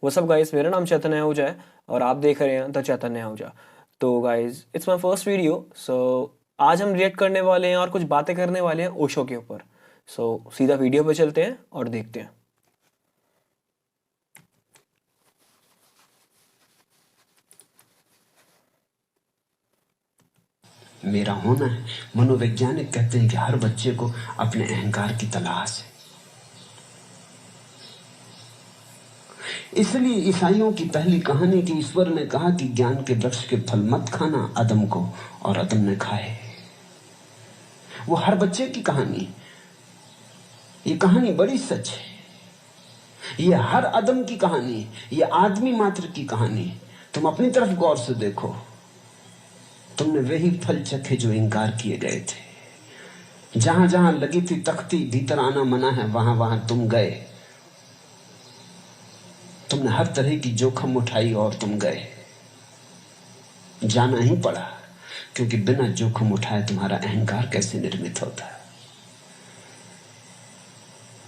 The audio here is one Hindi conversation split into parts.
वो सब गाइस, मेरा नाम चैतन्य आहूजा है और आप देख रहे हैं द चैतन्य आहूजा। तो guys, it's my first video. So आज हम रिएक्ट करने वाले हैं और कुछ बातें करने वाले हैं ओशो के ऊपर। सो सीधा वीडियो पे चलते हैं और देखते हैं। मेरा होना है। मनोवैज्ञानिक कहते हैं कि हर बच्चे को अपने अहंकार की तलाश है। इसलिए ईसाइयों की पहली कहानी कि ईश्वर ने कहा कि ज्ञान के वृक्ष के फल मत खाना आदम को, और आदम ने खाए। वो हर बच्चे की कहानी। ये कहानी बड़ी सच है। ये हर आदम की कहानी, ये आदमी मात्र की कहानी। तुम अपनी तरफ गौर से देखो। तुमने वही फल चखे जो इंकार किए गए थे। जहां जहां लगी थी तख्ती भीतर आना मना है, वहां वहां तुम गए। तुमने हर तरह की जोखिम उठाई और तुम गए। जाना ही पड़ा, क्योंकि बिना जोखिम उठाए तुम्हारा अहंकार कैसे निर्मित होता है।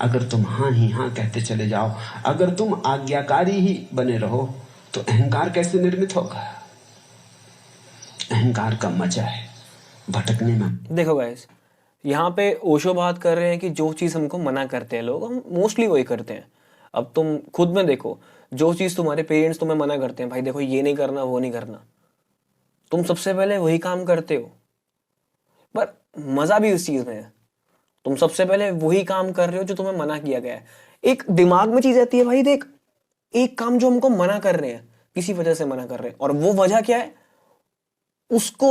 अगर तुम हाँ ही हाँ कहते चले जाओ, अगर तुम आज्ञाकारी ही बने रहो, तो अहंकार कैसे निर्मित होगा। अहंकार का मजा है भटकने में। देखो गाइस, यहाँ पे ओशो बात कर रहे हैं कि जो चीज़ हमको मना करते हैं लोग, हम मोस्टली वही करते हैं। अब तुम खुद में देखो, जो चीज़ तुम्हारे पेरेंट्स तुम्हें मना करते हैं, भाई देखो ये नहीं करना वो नहीं करना, तुम सबसे पहले वही काम करते हो। पर मज़ा भी उस चीज़ में है, तुम सबसे पहले वही काम कर रहे हो जो तुम्हें मना किया गया है। एक दिमाग में चीज़ आती है, भाई देख, एक काम जो हमको मना कर रहे हैं, किसी वजह से मना कर रहे हैं, और वो वजह क्या है उसको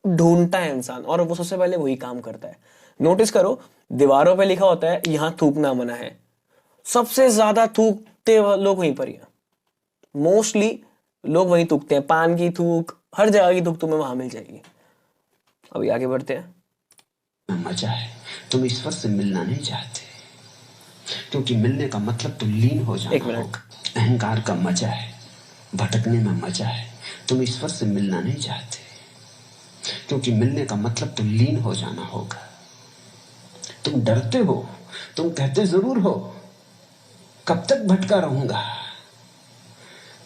ढूंढता है इंसान, और वो सबसे पहले वही काम करता है। नोटिस करो, दीवारों पे लिखा होता है यहां थूकना मना है। सबसे ज्यादा थूकते लोग वहीं पर ही हैं। मोस्टली लोग वहीं थूकते हैं। पान की थूक, हर जगह की थूक तुम्हें वहां मिल जाएगी। अभी आगे बढ़ते हैं। मजा है। तुम ईश्वर से मिलना नहीं चाहते, क्योंकि मिलने का मतलब तो लीन हो एक जाना मिनट। होगा। अहंकार का मजा है, भटकने में मजा है। तुम ईश्वर से मिलना नहीं चाहते, क्योंकि मिलने का मतलब तो लीन हो जाना होगा। तुम डरते हो, तुम कहते जरूर हो कब तक भटका रहूंगा।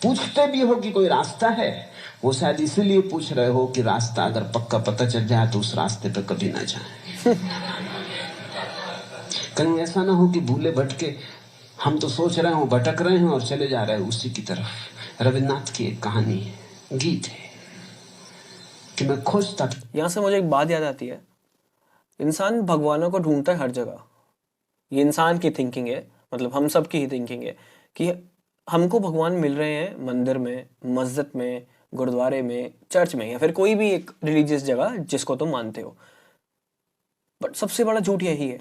पूछते भी हो कि कोई रास्ता है। वो शायद इसीलिए पूछ रहे हो कि रास्ता अगर पक्का पता चल जाए तो उस रास्ते पे कभी ना जाए। कहीं ऐसा ना हो कि भूले भटके हम तो सोच रहे हो भटक रहे हैं और चले जा रहे हैं उसी की तरफ। रविन्द्रनाथ की एक कहानी है, गीत है कि मैं खोजता। यहां से मुझे एक बात याद आती है, इंसान भगवानों को ढूंढता है हर जगह। ये इंसान की थिंकिंग है, मतलब हम सब की ही थिंकिंग है कि हमको भगवान मिल रहे हैं मंदिर में, मस्जिद में, गुरुद्वारे में, चर्च में, या फिर कोई भी एक रिलीजियस जगह जिसको तुम मानते हो। बट सबसे बड़ा झूठ यही है,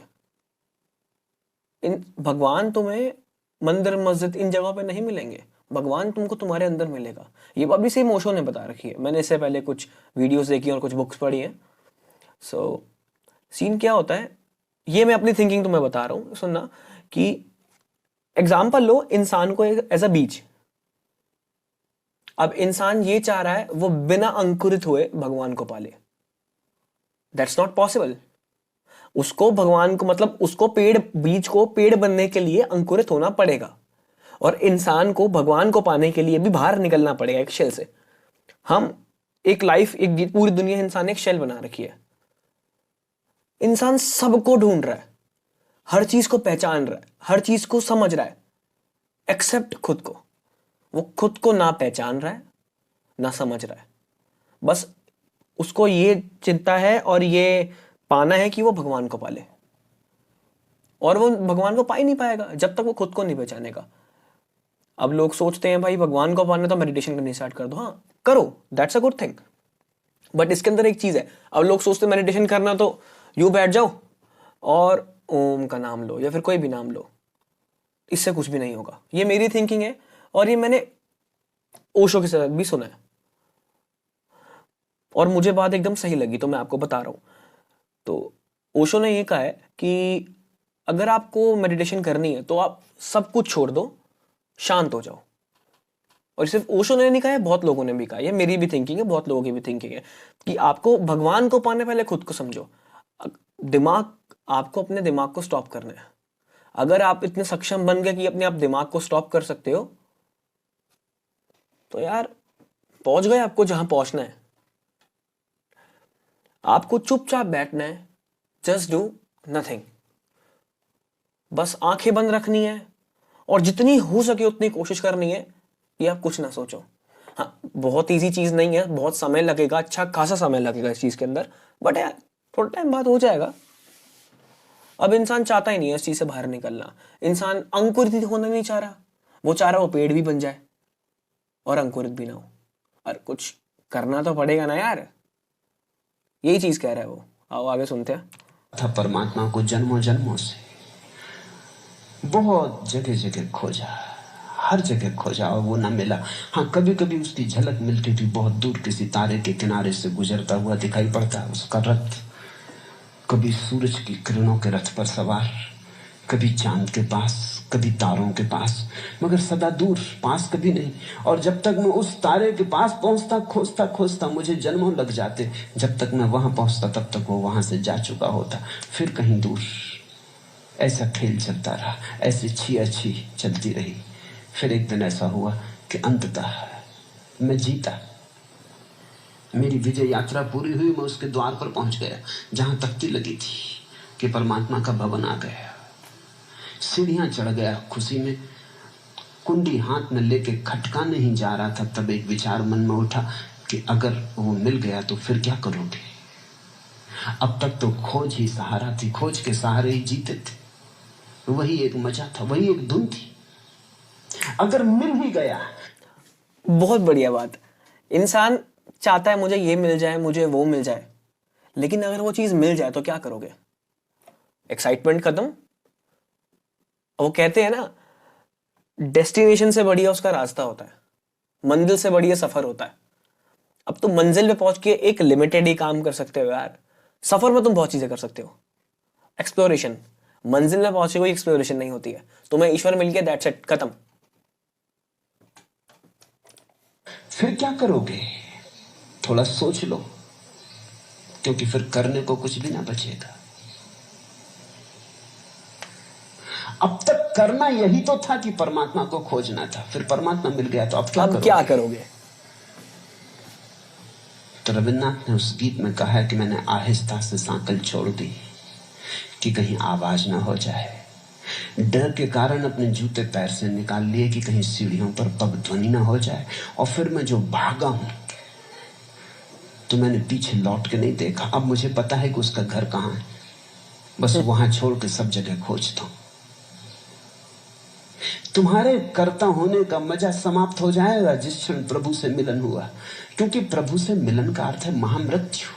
इन भगवान तुम्हें मंदिर मस्जिद इन जगहों पे नहीं मिलेंगे। भगवान तुमको तुम्हारे अंदर मिलेगा। ये बात भी सेम ओशो ने बता रखी है। मैंने इससे पहले कुछ वीडियोस देखी और कुछ बुक्स पढ़ी हैं। सो सीन क्या होता है, ये मैं अपनी थिंकिंग तुम्हें बता रहा हूँ, सुनना। कि एग्जाम्पल लो इंसान को एज अ बीज। अब इंसान ये चाह रहा है वो बिना अंकुरित हुए भगवान को पाले। That's not possible. उसको भगवान को, मतलब उसको पेड़, बीज को पेड़ बनने के लिए अंकुरित होना पड़ेगा, और इंसान को भगवान को पाने के लिए भी बाहर निकलना पड़ेगा एक शेल से। हम एक लाइफ, एक पूरी दुनिया इंसान ने एक शेल बना रखी है। इंसान सबको ढूंढ रहा है, हर चीज को पहचान रहा है, हर चीज को समझ रहा है, एक्सेप्ट खुद को। वो खुद को ना पहचान रहा है ना समझ रहा है। बस उसको ये चिंता है और ये पाना है कि वो भगवान को पाले, और वो भगवान को पा ही नहीं पाएगा जब तक वो खुद को नहीं पहचानेगा। अब लोग सोचते हैं भाई भगवान को पाना तो मेडिटेशन करनी स्टार्ट कर दो। हाँ करो, that's a good thing. But इसके अंदर एक चीज है, अब लोग सोचते हैं मेडिटेशन करना तो यूं बैठ जाओ और ओम का नाम लो या फिर कोई भी नाम लो, इससे कुछ भी नहीं होगा। ये मेरी थिंकिंग है, और ये मैंने ओशो के साथ भी सुना है, और मुझे बात एकदम सही लगी तो मैं आपको बता रहा हूं। तो ओशो ने ये कहा है कि अगर आपको मेडिटेशन करनी है तो आप सब कुछ छोड़ दो, शांत हो जाओ। और सिर्फ ओशो ने नहीं कहा है, बहुत लोगों ने भी कहा है, मेरी भी थिंकिंग है, बहुत लोगों की भी थिंकिंग है, कि आपको भगवान को पाने पहले खुद को समझो। दिमाग, आपको अपने दिमाग को स्टॉप करना है। अगर आप इतने सक्षम बन गए कि अपने आप दिमाग को स्टॉप कर सकते हो, तो यार पहुंच गए आपको जहां पहुंचना है। आपको चुपचाप बैठना है, जस्ट डू नथिंग। बस आंखें बंद रखनी है और जितनी हो सके उतनी कोशिश करनी है कि आप कुछ ना सोचो। हाँ, बहुत इजी चीज नहीं है, बहुत समय लगेगा, अच्छा खासा समय लगेगा इस चीज के अंदर, बट यार थोड़ा टाइम बाद हो जाएगा। अब इंसान चाहता ही नहीं है इस चीज से बाहर निकलना। इंसान अंकुरित होना नहीं चाह रहा, वो चाह रहा वो पेड़ भी बन जाए और अंकुरित भी ना हो। और कुछ करना तो पड़ेगा ना यार, यही चीज कह रहा है वो। आओ आगे सुनते हैं। था परमात्मा को जन्मों जन्मों से, बहुत जगह जगह खोजा, हर जगह खोजा और वो ना मिला। हाँ, कभी कभी उसकी झलक मिलती थी, बहुत दूर किसी तारे के किनारे से गुजरता हुआ दिखाई पड़ता उसका रथ, कभी सूरज की किरणों के रथ पर सवार, कभी चांद के पास, कभी तारों के पास, मगर सदा दूर, पास कभी नहीं। और जब तक मैं उस तारे के पास पहुंचता, खोजता खोजता मुझे जन्मों लग जाते। जब तक मैं वहां पहुंचता तब तक वो वहां से जा चुका होता, फिर कहीं दूर। ऐसा खेल चलता रहा, ऐसी छी चलती रही। फिर एक दिन ऐसा हुआ कि अंततः मैं जीता, मेरी विजय यात्रा पूरी हुई। मैं उसके द्वार पर पहुंच गया जहां तख्ती लगी थी कि परमात्मा का भवन आ गया। सीढ़ियां चढ़ गया खुशी में, कुंडी हाथ में लेके खटका नहीं जा रहा था। तब एक विचार मन में उठा कि अगर वो मिल गया तो फिर क्या करोगे। अब तक तो खोज ही सहारा थी, खोज के सहारे ही जीते थे, वही एक मजा था, वही एक धुन थी। अगर मिल ही गया, बहुत बढ़िया बात। इंसान चाहता है मुझे ये मिल जाए, मुझे वो मिल जाए, लेकिन अगर वो चीज मिल जाए तो क्या करोगे? एक्साइटमेंट खत्म। वो कहते हैं ना, डेस्टिनेशन से बढ़िया उसका रास्ता होता है, मंजिल से बढ़िया सफर होता है। अब तुम मंजिल पे पहुंच के एक लिमिटेड ही काम कर सकते हो यार, सफर में तुम बहुत चीजें कर सकते हो। एक्सप्लोरेशन, मंजिल में पहुंचे कोई एक्सप्लोरेशन नहीं होती है। तुम्हें ईश्वर मिल गया, दैट्स इट, खत्म। फिर क्या करोगे? थोड़ा सोच लो, क्योंकि फिर करने को कुछ भी ना बचेगा। अब तक करना यही तो था कि परमात्मा को खोजना था, फिर परमात्मा मिल गया तो अब क्या करोगे? तो रविन्द्रनाथ ने उस गीत में कहा है कि मैंने आहिस्ता से सांकल छोड़ दी कि कहीं आवाज ना हो जाए। डर के कारण अपने जूते पैर से निकाल लिए कि कहीं सीढ़ियों पर पग ध्वनि ना हो जाए। और फिर मैं जो भागा हूं तो मैंने पीछे लौट के नहीं देखा। अब मुझे पता है कि उसका घर कहां है, बस वहां छोड़ के सब जगह खोजता हूं। तुम्हारे कर्ता होने का मजा समाप्त हो जाएगा जिस क्षण प्रभु से मिलन हुआ, क्योंकि प्रभु से मिलन का अर्थ है महामृत्यु।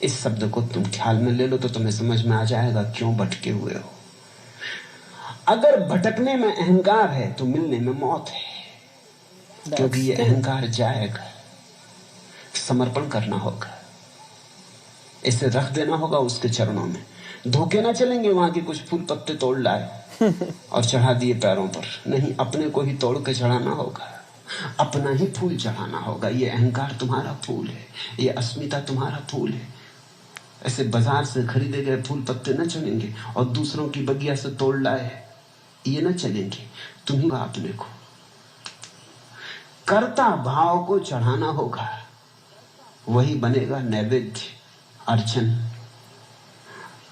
इस शब्द को तुम ख्याल में ले लो तो तुम्हें समझ में आ जाएगा क्यों भटके हुए हो। अगर भटकने में अहंकार है तो मिलने में मौत है, क्योंकि ये अहंकार जाएगा। समर्पण करना होगा, इसे रख देना होगा उसके चरणों में। धोखे ना चलेंगे वहां के कुछ फूल पत्ते तोड़ लाए और चढ़ा दिए पैरों पर, नहीं, अपने को ही तोड़ के चढ़ाना होगा, अपना ही फूल चढ़ाना होगा। ये अहंकार तुम्हारा फूल है, ये अस्मिता तुम्हारा फूल है। ऐसे बाजार से खरीदे गए फूल पत्ते न चढ़ेंगे और दूसरों की बगिया से तोड़ लाए ये न चलेंगे। तुम्ही अपने को कर्ता भाव को चढ़ाना होगा, वही बनेगा नैवेद्य, अर्चन।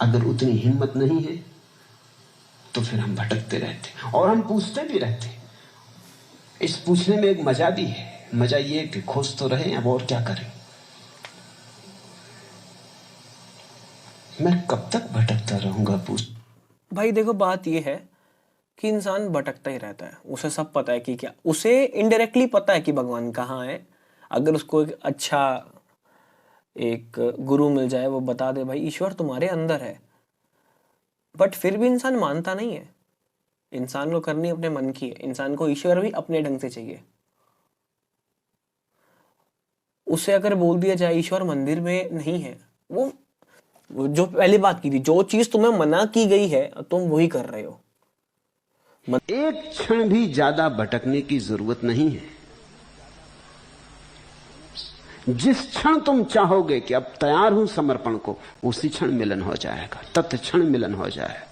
अगर उतनी हिम्मत नहीं है तो फिर हम भटकते रहते और हम पूछते भी रहते। इस पूछने में एक मजा भी है, मजा ये कि खोज तो रहे, अब और क्या करें। मैं कब तक भटकता रहूंगा पूछ। भाई देखो, बात ये है कि इंसान भटकता ही रहता है। उसे सब पता है कि क्या, उसे इनडायरेक्टली पता है कि भगवान कहाँ है। अगर उसको एक अच्छा एक गुरु मिल जाए, वो बता दे भाई ईश्वर तुम्हारे अंदर है, बट फिर भी इंसान मानता नहीं है। इंसान को करनी अपने मन की है, इंसान को ईश्वर भी अपने ढंग से चाहिए। उसे अगर बोल दिया जाए ईश्वर मंदिर में नहीं है, वो जो पहली बात की थी, जो चीज तुम्हें मना की गई है तुम वही कर रहे हो। एक क्षण भी ज्यादा भटकने की जरूरत नहीं है। जिस क्षण तुम चाहोगे कि अब तैयार हूं समर्पण को, उसी क्षण मिलन हो जाएगा, तत्क्षण मिलन हो जाएगा।